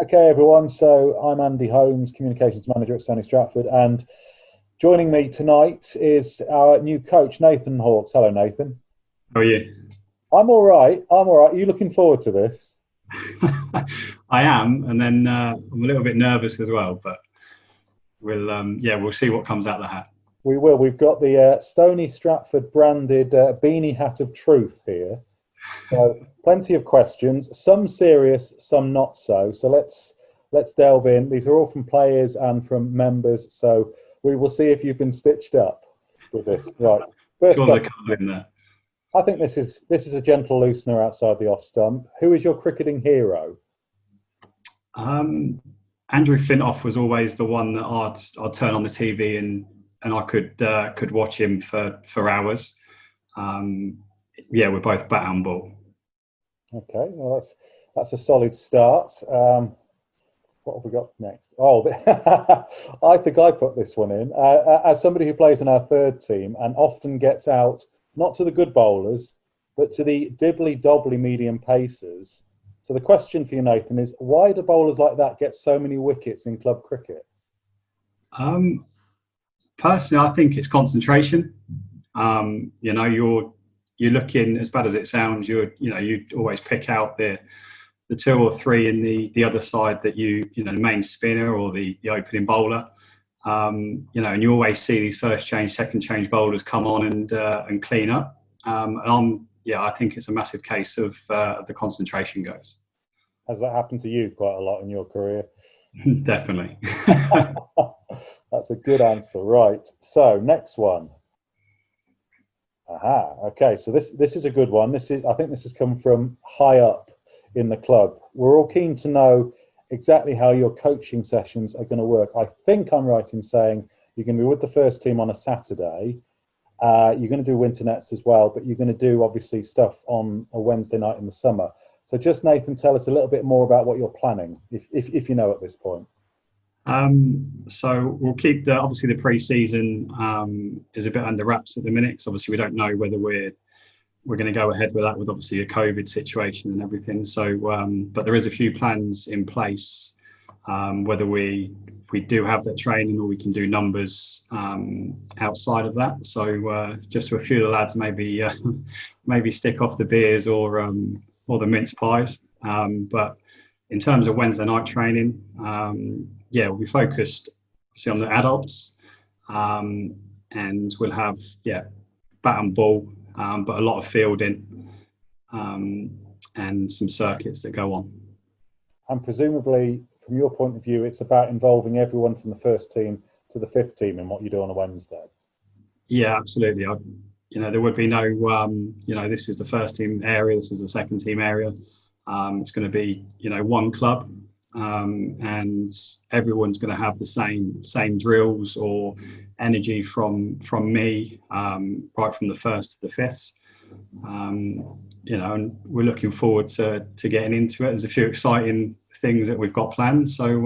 Okay, everyone. So I'm Andy Holmes, Communications Manager at Stony Stratford, and joining me tonight is our new coach, Nathan Hawkes. Hello, Nathan. How are you? I'm all right. I'm all right. Are you looking forward to this? I am, and then I'm a little bit nervous as well, but we'll see what comes out the hat. We will. We've got the Stony Stratford branded beanie hat of truth here. So plenty of questions, some serious, some not so. So let's delve in. These are all from players and from members. So we will see if you've been stitched up with this. Right. First Sure, there's a question. couple in there. I think this is a gentle loosener outside the off stump. Who is your cricketing hero? Andrew Flintoff was always the one that I'd turn on the TV and I could watch him for hours. We're both bat and ball. Okay, well that's a solid start. What have we got next? Oh, I think I put this one in. As somebody who plays in our third team and often gets out, not to the good bowlers, but to the dibbly-dobbly medium pacers. So the question for you, Nathan, is why do bowlers like that get so many wickets in club cricket? Personally, I think it's concentration. You're looking, as bad as it sounds, you always pick out the two or three in the other side that the main spinner or the opening bowler. And you always see these first change, second change bowlers come on and clean up. I think it's a massive case of the concentration goes. Has that happened to you quite a lot in your career? Definitely. That's a good answer. Right. So next one. Aha. Okay. So this is a good one. I think this has come from high up in the club. We're all keen to know exactly how your coaching sessions are going to work. I think I'm right in saying you're going to be with the first team on a Saturday. You're going to do winter nets as well, but you're going to do obviously stuff on a Wednesday night in the summer. So just Nathan, tell us a little bit more about what you're planning, if you know at this point. So we'll keep obviously the pre-season is a bit under wraps at the minute, because obviously we don't know whether we're going to go ahead with that, with obviously the COVID situation and everything. So, but there is a few plans in place, whether we do have that training or we can do numbers outside of that. So just to a few of the lads, maybe stick off the beers or the mince pies. But in terms of Wednesday night training, we'll be focused obviously on the adults, and we'll have bat and ball, but a lot of fielding, and some circuits that go on. And presumably, from your point of view, it's about involving everyone from the first team to the fifth team in what you do on a Wednesday. Yeah, absolutely. There would be no, this is the first team area, this is the second team area. It's going to be, one club, and everyone's going to have the same drills or energy from me, right from the first to the fifth. And we're looking forward to getting into it. There's a few exciting things that we've got planned. So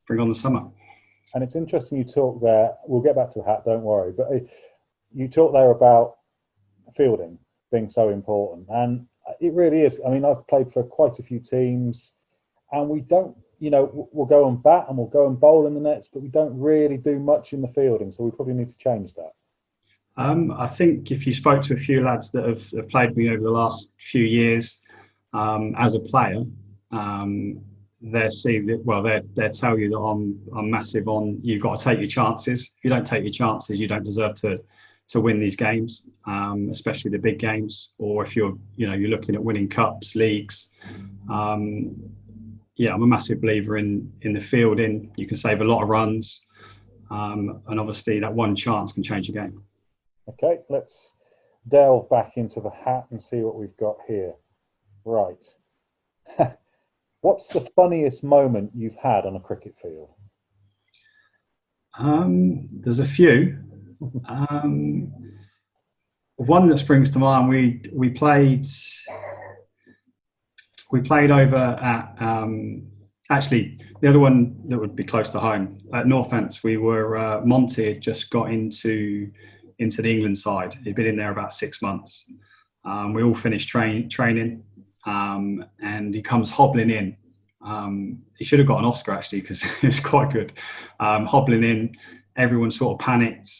bring on the summer. And it's interesting you talk there. We'll get back to the hat, don't worry. But you talk there about fielding being so important, and it really is. I mean, I've played for quite a few teams, and we don't, we'll go and bat and we'll go and bowl in the nets, but we don't really do much in the fielding. So we probably need to change that. I think if you spoke to a few lads that have played with me over the last few years as a player, they'll tell you that I'm massive on, you've got to take your chances. If you don't take your chances, you don't deserve to win these games, especially the big games. Or if you're looking at winning cups, leagues. I'm a massive believer in the fielding. You can save a lot of runs, and obviously that one chance can change a game. Okay, let's delve back into the hat and see what we've got here. Right. What's the funniest moment you've had on a cricket field? There's a few. One that springs to mind. We played over at actually the other one that would be close to home at Northants. We were Monty had just got into the England side. He'd been in there about 6 months. We all finished training, and he comes hobbling in He should have got an Oscar actually because it was quite good. Hobbling in, everyone sort of panicked,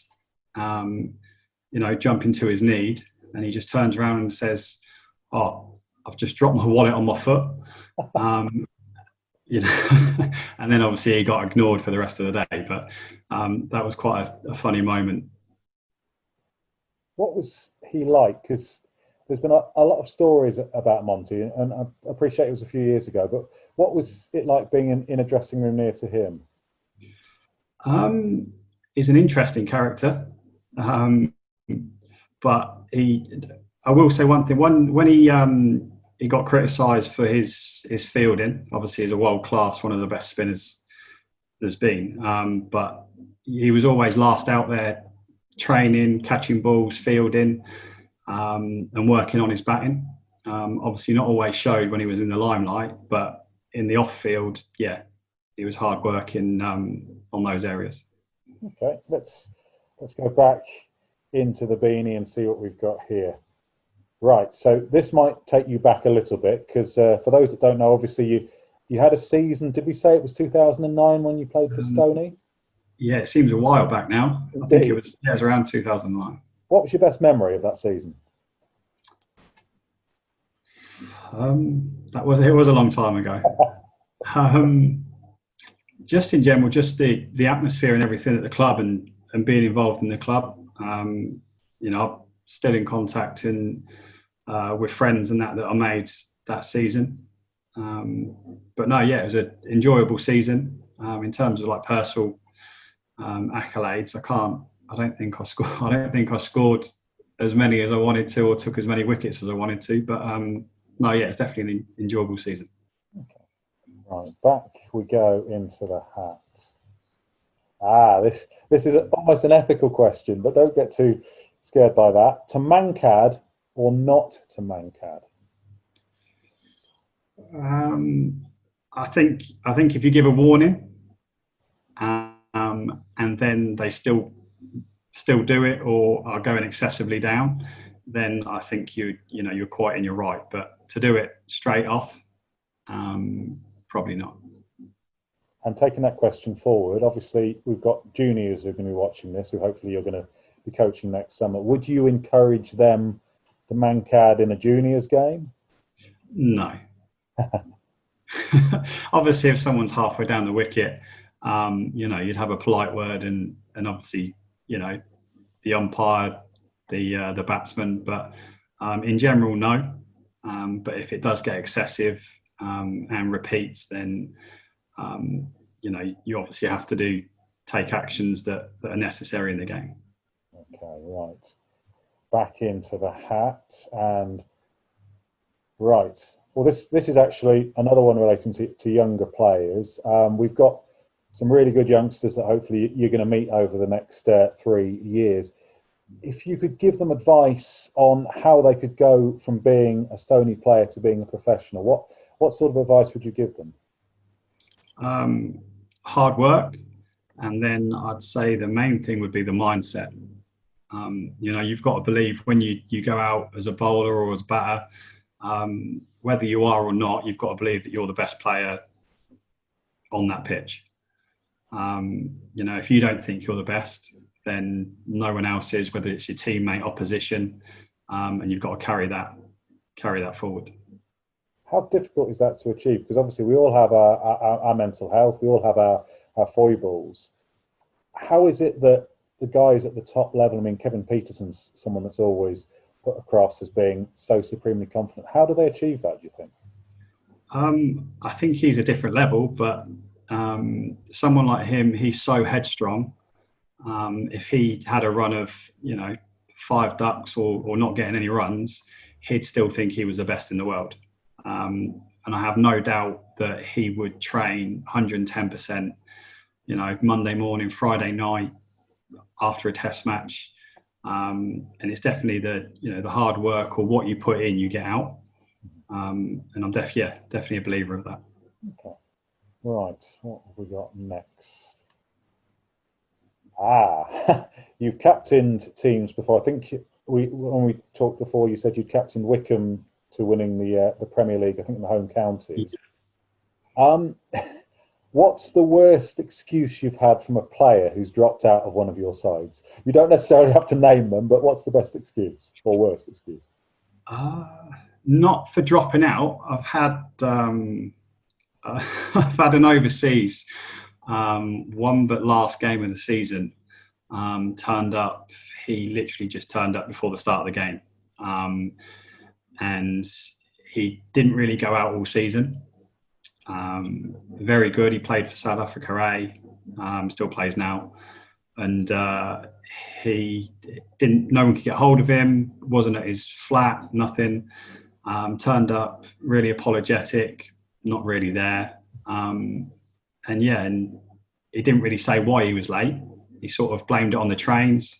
jumping to his need, and he just turns around and says, "Oh, I've just dropped my wallet on my foot." And then obviously he got ignored for the rest of the day. But that was quite a funny moment. What was he like? Because there's been a lot of stories about Monty, and I appreciate it was a few years ago, but what was it like being in a dressing room near to him? He's an interesting character, but I will say one thing. When he got criticised for his fielding, obviously he's a world class, one of the best spinners there's been, but he was always last out there, training, catching balls, fielding, and working on his batting. Obviously not always showed when he was in the limelight, but in the off field, yeah, he was hard working on those areas. Okay, let's go back into the beanie and see what we've got here. Right, so this might take you back a little bit because for those that don't know, obviously you had a season. Did we say it was 2009 when you played for Stony? Yeah, it seems a while back now. Indeed. I think it was around 2009. What was your best memory of that season? It was a long time ago. Just in general, just the atmosphere and everything at the club and being involved in the club. I'm still in contact and with friends and that I made that season. But no, yeah, it was an enjoyable season. In terms of like personal accolades, I don't think I scored as many as I wanted to or took as many wickets as I wanted to. But no, yeah, it's definitely an enjoyable season. Okay. Right, back we go into the hat. This is almost an ethical question, but don't get too scared by that. To Mankad or not to Mankad? I think if you give a warning, and then they still do it or are going excessively down, then I think you're quite in your right. But to do it straight off, probably not. And taking that question forward, obviously we've got juniors who are going to be watching this, who hopefully you're going to be coaching next summer. Would you encourage them to Mankad in a juniors game? No. Obviously, if someone's halfway down the wicket, you'd have a polite word and obviously, the umpire, the batsman. But in general, no. But if it does get excessive and repeats, then you obviously have to take actions that are necessary in the game. Okay, right. Back into the hat and right. Well, this is actually another one relating to younger players. We've got some really good youngsters that hopefully you're going to meet over the next 3 years. If you could give them advice on how they could go from being a Stony player to being a professional, what sort of advice would you give them? Hard work, and then I'd say the main thing would be the mindset. You've got to believe when you go out as a bowler or as a batter, whether you are or not, you've got to believe that you're the best player on that pitch. If you don't think you're the best, then no one else is, whether it's your teammate, opposition, and you've got to carry that forward. How difficult is that to achieve? Because obviously we all have our mental health, we all have our foibles. How is it that the guys at the top level, I mean, Kevin Peterson's someone that's always put across as being so supremely confident. How do they achieve that, do you think? I think he's a different level, but someone like him, he's so headstrong. If he had a run of 5 ducks or not getting any runs, he'd still think he was the best in the world. And I have no doubt that he would train 110%, Monday morning, Friday night, after a test match. And it's definitely the hard work or what you put in, you get out. And I'm definitely a believer of that. Okay. Right. What have we got next? You've captained teams before. I think when we talked before, you said you'd captained Wickham to winning the Premier League, I think in the home counties. Um, what's the worst excuse you've had from a player who's dropped out of one of your sides? You don't necessarily have to name them, but what's the best excuse or worst excuse? Not for dropping out. I've had I've had an overseas one, but last game of the season turned up. He literally just turned up before the start of the game, and he didn't really go out all season. Very good. He played for South Africa A, still plays now, and he didn't. No one could get hold of him. Wasn't at his flat. Nothing. Turned up really apologetic. Not really there. And he didn't really say why he was late. He sort of blamed it on the trains.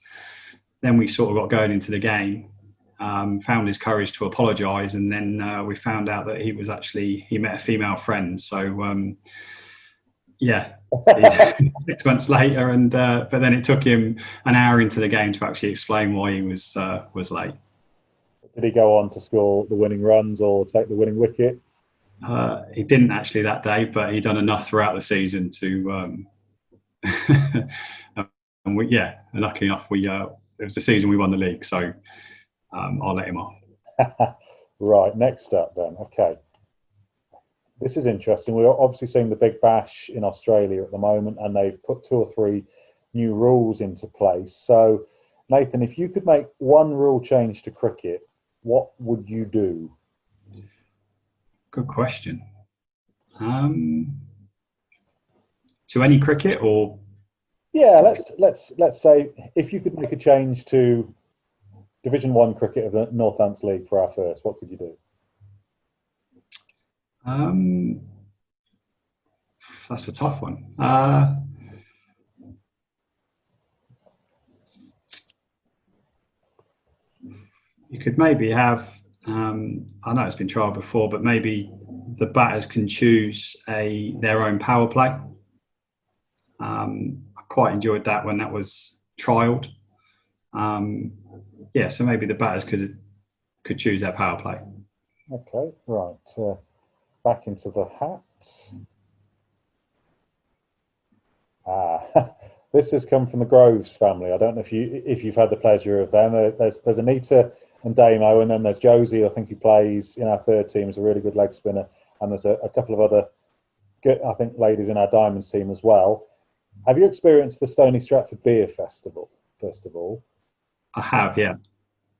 Then we sort of got going into the game. Found his courage to apologise, and then we found out that he met a female friend. So 6 months later, and but then it took him an hour into the game to actually explain why he was late. Did he go on to score the winning runs or take the winning wicket? He didn't actually that day, but he'd done enough throughout the season to. And luckily enough, it was the season we won the league, so I'll let him off. Right, next up then. Okay. This is interesting. We're obviously seeing the Big Bash in Australia at the moment, and they've put 2 or 3 new rules into place. So, Nathan, if you could make one rule change to cricket, what would you do? Good question. To any cricket or? Yeah, let's say if you could make a change to Division 1 cricket of the Northants League for our first, what could you do? That's a tough one. You could maybe have, I know it's been trialled before, but maybe the batters can choose their own power play. I quite enjoyed that when that was trialled. So maybe the batters could choose their power play. Okay, right. Back into the hat. This has come from the Groves family. I don't know if you've had the pleasure of them. There's Anita and Damo, and then there's Josie, I think, who plays in our third team, is a really good leg spinner, and there's a couple of other good, I think, ladies in our Diamonds team as well. Have you experienced the Stony Stratford Beer Festival, first of all? I have, yeah.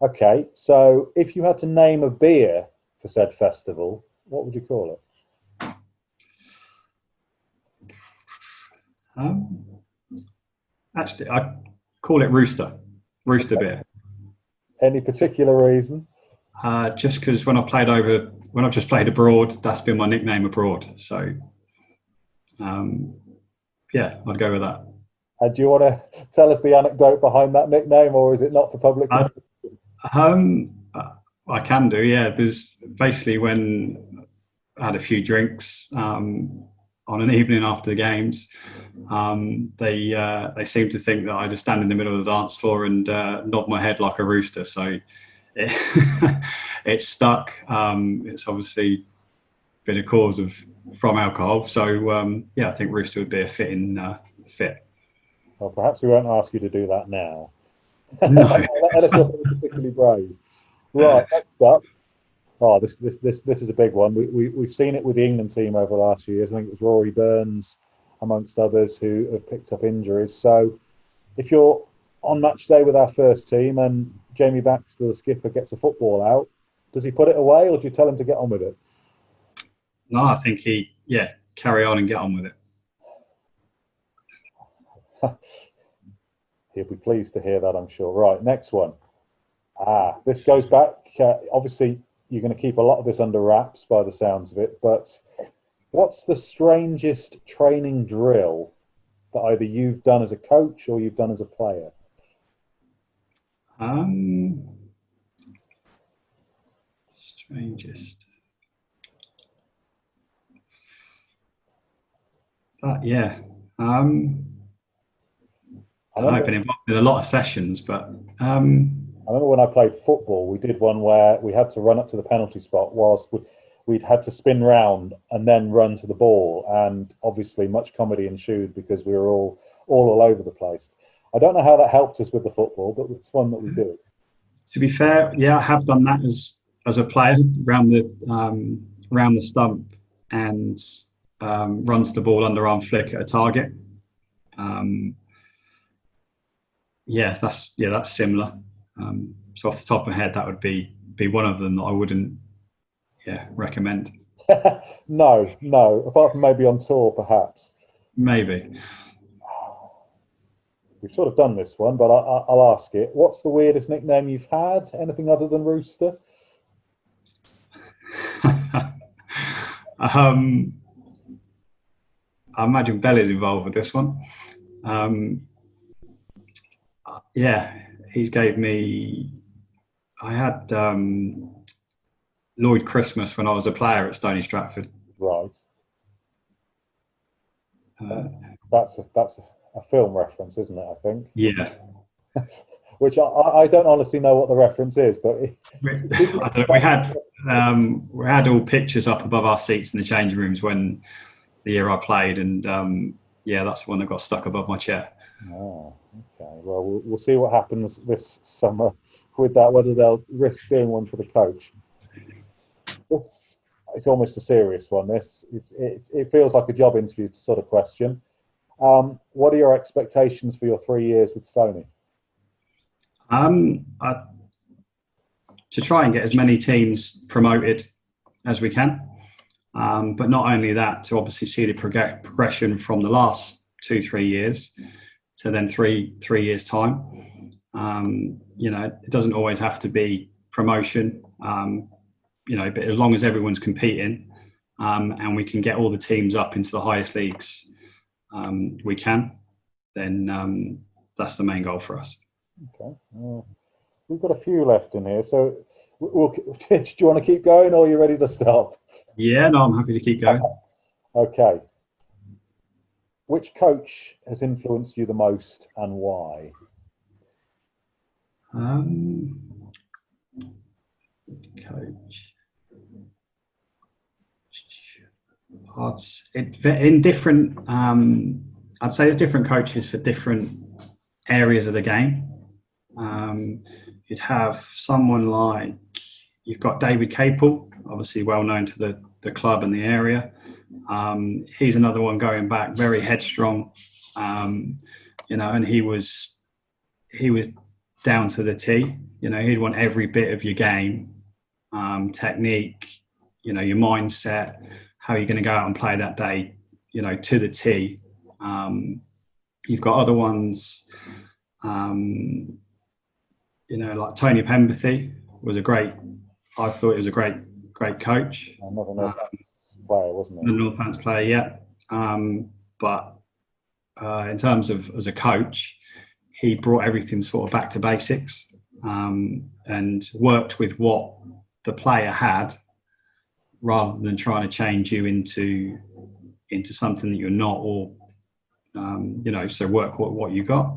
Okay, so if you had to name a beer for said festival, what would you call it? Actually, I call it Rooster beer. Any particular reason? Just because when I've just played abroad, that's been my nickname abroad. So, I'd go with that. And do you want to tell us the anecdote behind that nickname, or is it not for public consumption? I can do, yeah. There's basically when I had a few drinks on an evening after the games, they seemed to think that I just stand in the middle of the dance floor and nod my head like a rooster. So it stuck. It's obviously been a cause from alcohol. So I think rooster would be a fitting fit. Well, perhaps we won't ask you to do that now. No. Unless you're particularly brave. Right, next up. Oh, this is a big one. We've seen it with the England team over the last few years. I think it was Rory Burns, amongst others, who have picked up injuries. So, if you're on match day with our first team and Jamie Baxter, the skipper, gets a football out, does he put it away, or do you tell him to get on with it? No, I think carry on and get on with it. He'll be pleased to hear that, I'm sure. Right, next one. This goes back. Obviously, you're going to keep a lot of this under wraps by the sounds of it, but what's the strangest training drill that either you've done as a coach or you've done as a player? Strangest. I've been involved in a lot of sessions, but I remember when I played football, we did one where we had to run up to the penalty spot whilst we'd had to spin round and then run to the ball, and obviously much comedy ensued because we were all over the place. I don't know how that helped us with the football, but it's one that we did. To be fair, yeah, I have done that as a player, round the stump and runs the ball underarm flick at a target. That's similar. So off the top of my head, that would be one of them that I wouldn't recommend. No, apart from maybe on tour, perhaps. Maybe. We've sort of done this one, but I'll ask it. What's the weirdest nickname you've had? Anything other than Rooster? I imagine Belly's involved with this one. He's gave me. I had Lloyd Christmas when I was a player at Stony Stratford. Right. That's a film reference, isn't it? I think. Yeah. Which I don't honestly know what the reference is, but I don't know. We had all pictures up above our seats in the changing rooms when the year I played, and that's the one that got stuck above my chair. Oh, okay. Well, we'll see what happens this summer with that. Whether they'll risk doing one for the coach. It's almost a serious one. It feels like a job interview sort of question. What are your expectations for your 3 years with Stony? To try and get as many teams promoted as we can, but not only that, to obviously see the progression from the last 2-3 years to then three years time. It doesn't always have to be promotion, but as long as everyone's competing and we can get all the teams up into the highest leagues we can, then that's the main goal for us. Okay. We've got a few left in here, so do you want to keep going, or are you ready to stop? Yeah, no, I'm happy to keep going. Okay. Which coach has influenced you the most, and why? Coach. In different, I'd say there's different coaches for different areas of the game. You'd have someone like, you've got David Capel, obviously well known to the club and the area. He's another one going back, very headstrong, and he was down to the T. He'd want every bit of your game, technique, your mindset, how you're going to go out and play that day, to the T. You've got other ones, like Tony Pemberthy I thought he was a great coach. Another Northants player, wasn't he? A Northants player, yeah. But in terms of as a coach, he brought everything sort of back to basics, and worked with what the player had, rather than trying to change you into something that you're not, or so work what you got.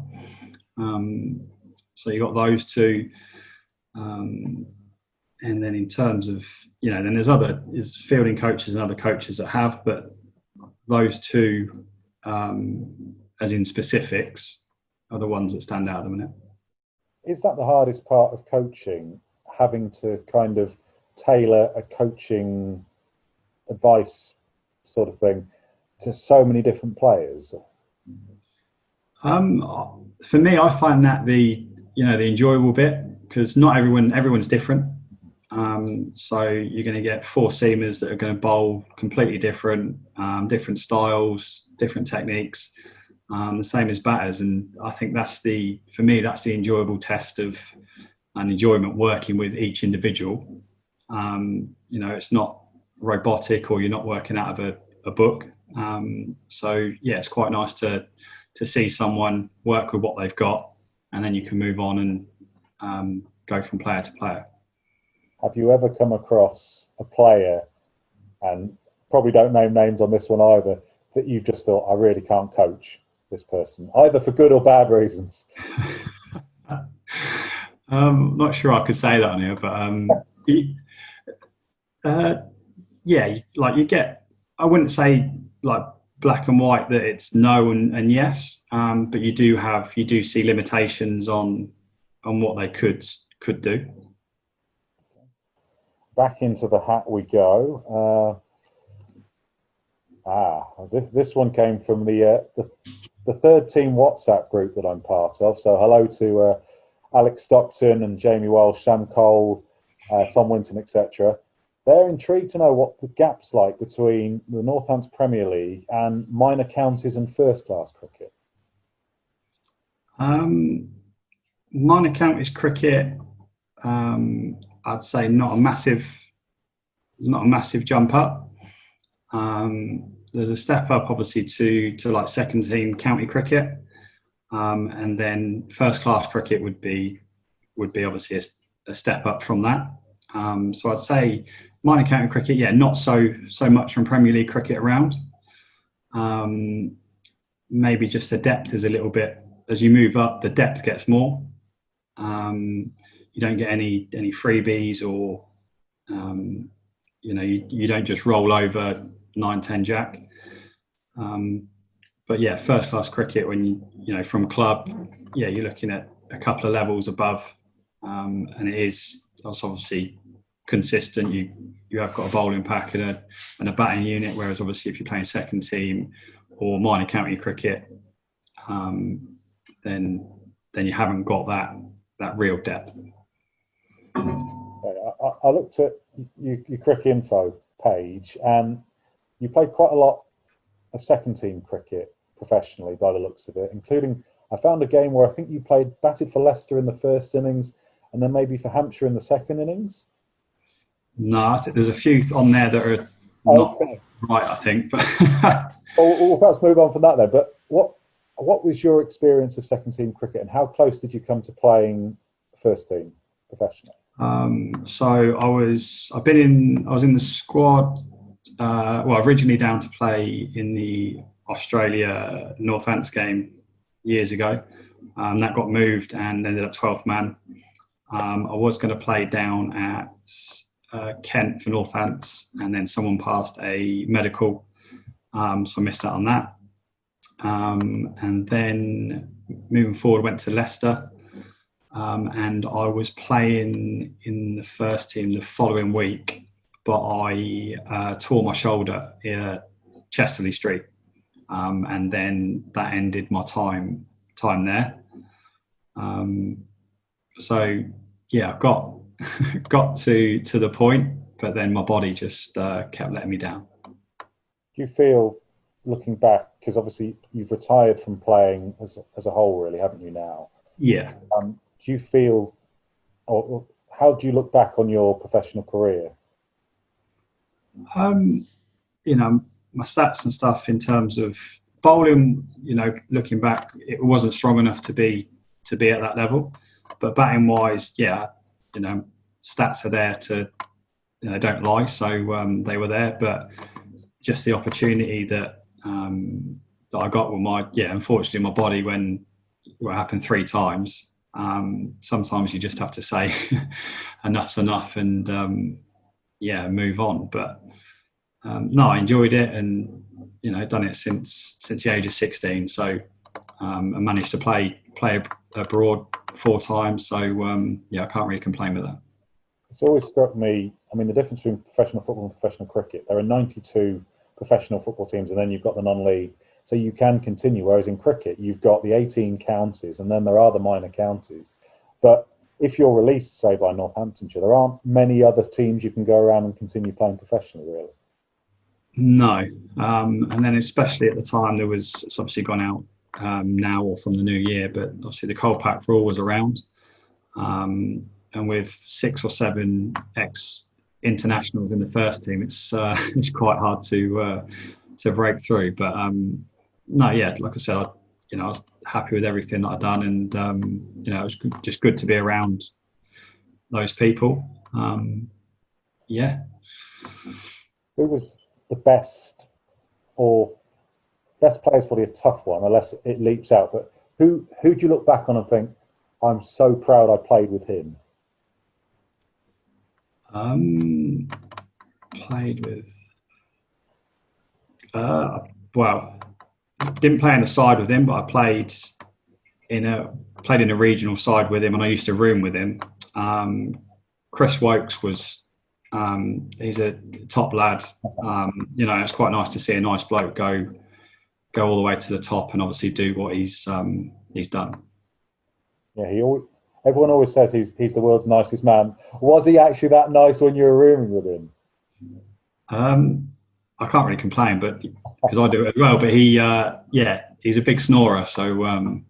So you got those two, and then in terms of then there's fielding coaches and other coaches that have, but those two, as in specifics, are the ones that stand out at the minute. Is that the hardest part of coaching, having to kind of tailor a coaching advice sort of thing to so many different players? For me, I find that the enjoyable bit, because not everyone's different. So you're going to get four seamers that are going to bowl completely different styles, different techniques, the same as batters. And I think that's the enjoyable test of an enjoyment working with each individual. It's not robotic, or you're not working out of a book. It's quite nice to see someone work with what they've got, and then you can move on and go from player to player. Have you ever come across a player, and probably don't name names on this one either, that you've just thought, I really can't coach this person, either for good or bad reasons? Not sure I could say that on here, but yeah, like you get, I wouldn't say like black and white that it's no and yes, but you do see limitations on what they could do. Back into the hat we go. This one came from the third team WhatsApp group that I'm part of. So hello to Alex Stockton and Jamie Welsh, Sam Cole, Tom Winton, etc. They're intrigued to know what the gap's like between the Northants Premier League and minor counties and first class cricket. Minor counties cricket, I'd say not a massive jump up. There's a step up obviously to like second team county cricket, and then first class cricket would be obviously a step up from that. So I'd say minor county cricket, yeah, not so much from Premier League cricket around. Maybe just the depth is a little bit, as you move up, the depth gets more. You don't get any freebies, or you don't just roll over 9-10 jack. But yeah, first class cricket, when you from club, yeah, you're looking at a couple of levels above, and it's obviously consistent. You have got a bowling pack and a batting unit, whereas obviously if you're playing second team or minor county cricket, then you haven't got that real depth. I looked at your Cricket Info page, and you played quite a lot of second team cricket professionally by the looks of it, including, I found a game where I think you batted for Leicester in the first innings and then maybe for Hampshire in the second innings. No, I think there's a few on there that are not right, I think. But we'll perhaps move on from that then. But what was your experience of second team cricket, and how close did you come to playing first team professionally? So I was in the squad. Originally down to play in the Australia Northants game years ago. That got moved and ended up 12th man. I was going to play down at Kent for Northants, and then someone passed a medical, so I missed out on that. And then moving forward, went to Leicester, and I was playing in the first team the following week, but I tore my shoulder at Chesterley Street, and then that ended my time there. So yeah, I got to the point, but then my body just kept letting me down. Do you feel, looking back, because obviously you've retired from playing as a whole, really, haven't you now? Yeah. Do you feel, or how do you look back on your professional career? My stats and stuff in terms of bowling, looking back, it wasn't strong enough to be at that level. But batting wise, yeah, stats are there to, don't lie. So they were there, but just the opportunity that I got with unfortunately my body, when it happened 3 times, sometimes you just have to say enough's enough and move on. But no, I enjoyed it, and done it since the age of 16. So I managed to play abroad 4 times. So I can't really complain with that. It's always struck me, the difference between professional football and professional cricket. There are 92 professional football teams, and then you've got the non-league. So you can continue, whereas in cricket, you've got the 18 counties, and then there are the minor counties. But if you're released, say, by Northamptonshire, there aren't many other teams you can go around and continue playing professionally, really. No. And then especially at the time, it's obviously gone out now or from the new year, but obviously the cold pack rule was around. And with 6 or 7 ex-internationals in the first team, it's quite hard to break through. But no, yeah, like I said, I was happy with everything that I'd done, and it was just good to be around those people. Yeah. Who was the best, or best player is probably a tough one, unless it leaps out. But who do you look back on and think, I'm so proud I played with him? played with. Well, didn't play in a side with him, but I played in a regional side with him, and I used to room with him. Chris Woakes was, he's a top lad. It's quite nice to see a nice bloke go all the way to the top and obviously do what he's done. Yeah, everyone always says he's the world's nicest man. Was he actually that nice when you were rooming with him? I can't really complain, but because I do it as well. But he's a big snorer. So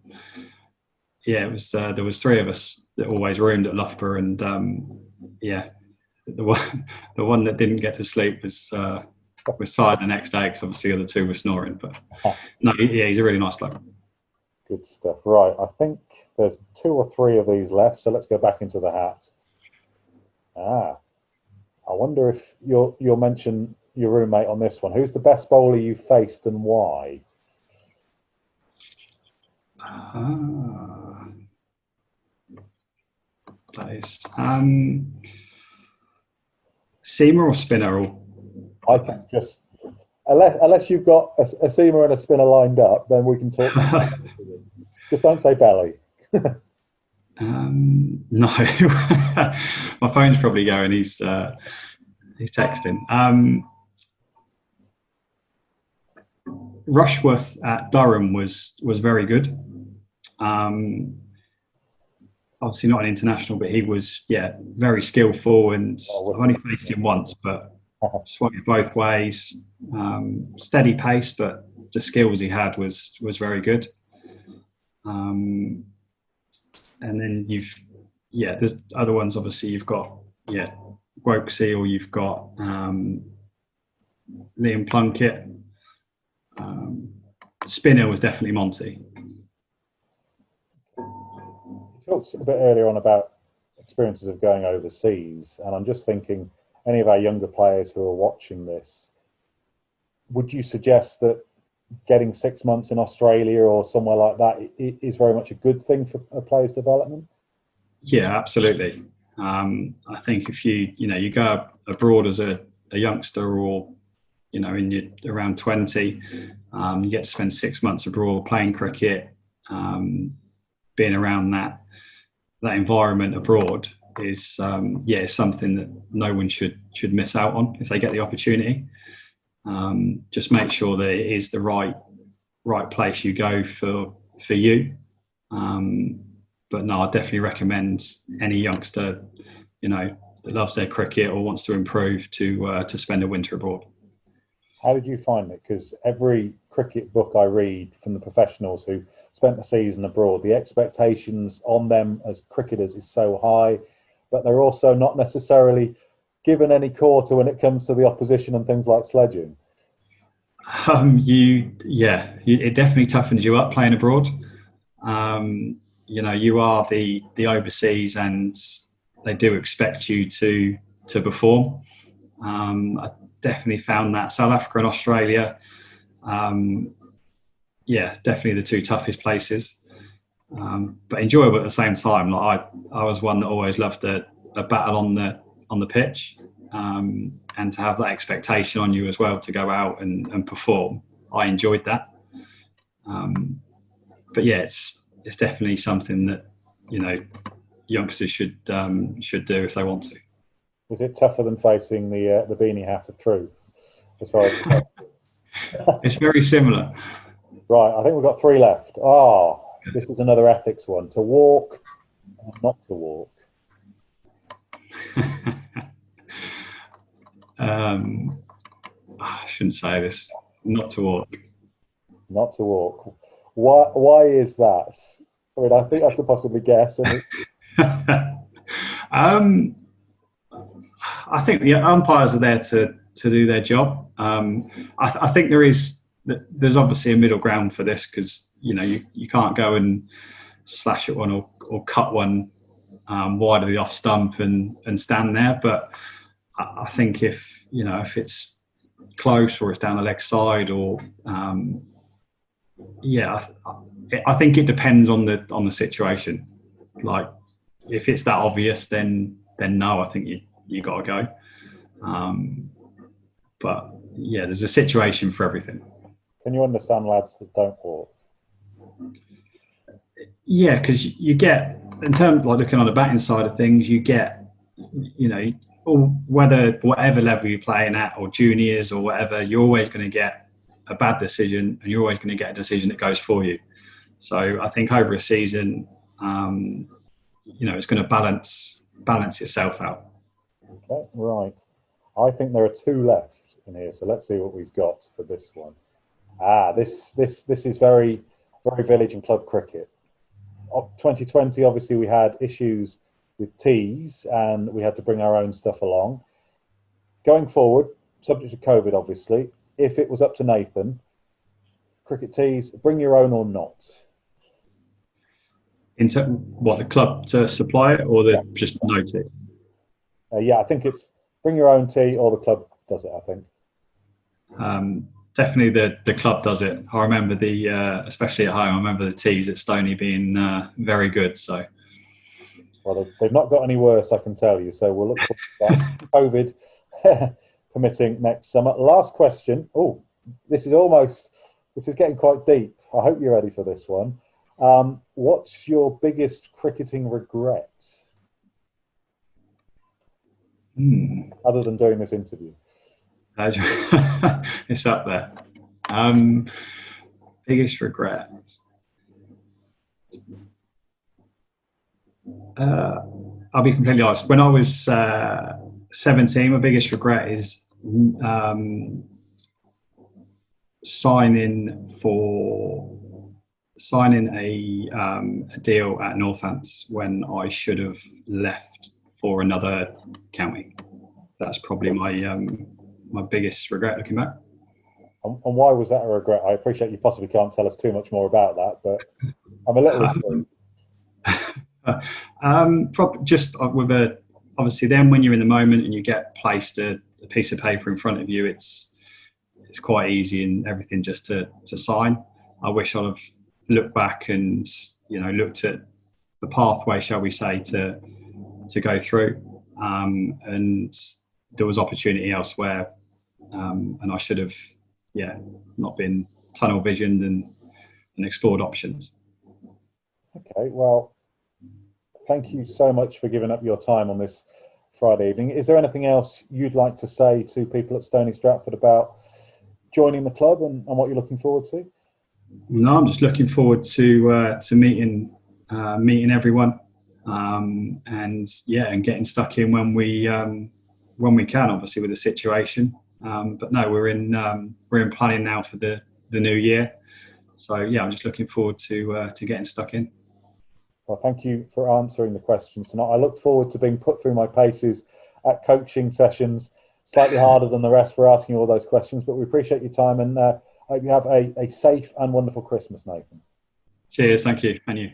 it was there was three of us that always roomed at Loughborough, and the one that didn't get to sleep was tired the next day because obviously the other two were snoring. But no, he's a really nice bloke. Good stuff. Right, I think there's 2 or 3 of these left, so let's go back into the hat. I wonder if you'll mention your roommate on this one. Who's the best bowler you faced and why? That is seamer or spinner? I think just unless you've got a seamer and a spinner lined up, then we can talk. Just don't say belly. No, my phone's probably going. He's texting. Rushworth at Durham was very good. Obviously not an international, but he was very skillful, and I've only faced him once, but swung it both ways. Steady pace, but the skills he had was very good. And then there's other ones. Obviously, you've got Woakesy, or you've got Liam Plunkett. Spinner was definitely Monty. You talked a bit earlier on about experiences of going overseas, and I'm just thinking, any of our younger players who are watching this, would you suggest that getting 6 months in Australia or somewhere like that is very much a good thing for a player's development? Yeah, absolutely. I think if you go abroad as a youngster, or in your around 20, you get to spend 6 months abroad playing cricket, being around that environment abroad is something that no one should miss out on if they get the opportunity. Just make sure that it is the right place you go for you. But no, I definitely recommend any youngster, that loves their cricket or wants to improve to spend a winter abroad. How did you find it? Because every cricket book I read from the professionals who spent the season abroad, the expectations on them as cricketers is so high, but they're also not necessarily given any quarter when it comes to the opposition and things like sledging. It definitely toughens you up playing abroad. You are the overseas, and they do expect you to perform. I definitely found that South Africa and Australia, definitely the two toughest places, but enjoyable at the same time. Like I was one that always loved a battle on the pitch, and to have that expectation on you as well to go out and perform. I enjoyed that, but it's definitely something that youngsters should do if they want to. Is it tougher than facing the beanie hat of truth, as far as It's very similar. Right, I think we've got 3 left. This is another ethics one. To walk or not to walk? I shouldn't say this. Not to walk. Not to walk. Why is that? I mean, I think I could possibly guess. I think the umpires are there to do their job. I think there's obviously a middle ground for this, because you can't go and slash at one or cut one wide of the off stump and stand there. But I think if it's close or it's down the leg side, or I think it depends on the situation. Like if it's that obvious, then no, I think you got to go. But yeah, there's a situation for everything. Can you understand lads that don't walk? Yeah, because you get, in terms like looking on the batting side of things, you get, you know, whatever level you're playing at, or juniors or whatever, you're always going to get a bad decision, and you're always going to get a decision that goes for you. So I think over a season, you know, it's going to balance itself out. Okay, right. I think there are two left in here, so let's see what we've got for this one. This is very, very village and club cricket. 2020, obviously, we had issues with tees, and we had to bring our own stuff along. Going forward, subject to COVID, obviously, if it was up to Nathan, cricket tees, bring your own or not? What, the club to supply it, or the just no tee? Yeah, I think it's bring your own tee, or the club does it, I think. Definitely the club does it. I remember especially at home, I remember the tees at Stony being very good. So, well, they've not got any worse, I can tell you. So we'll look forward to that. COVID permitting next summer. Last question. Oh, this is getting quite deep. I hope you're ready for this one. What's your biggest cricketing regret? Other than doing this interview? It's up there. Biggest regret. I'll be completely honest. When I was 17, my biggest regret is signing a deal at Northants when I should have left for another county. That's probably my biggest regret looking back. And why was that a regret? I appreciate you possibly can't tell us too much more about that, but I'm a little intrigued. Just with obviously then when you're in the moment and you get placed a piece of paper in front of you, it's quite easy and everything just to sign. I wish I'd have looked back and, you know, looked at the pathway, shall we say, to go through, and there was opportunity elsewhere, and I should have not been tunnel visioned and explored options. Okay, well, thank you so much for giving up your time on this Friday evening. Is there anything else you'd like to say to people at Stony Stratford about joining the club and what you're looking forward to? No, I'm just looking forward to meeting everyone, and getting stuck in when we can, obviously with the situation. But no, we're in planning now for the new year. So yeah, I'm just looking forward to getting stuck in. Well, thank you for answering the questions tonight. I look forward to being put through my paces at coaching sessions. Slightly harder than the rest for asking all those questions, but we appreciate your time, and I hope you have a safe and wonderful Christmas, Nathan. Cheers, thank you, and you.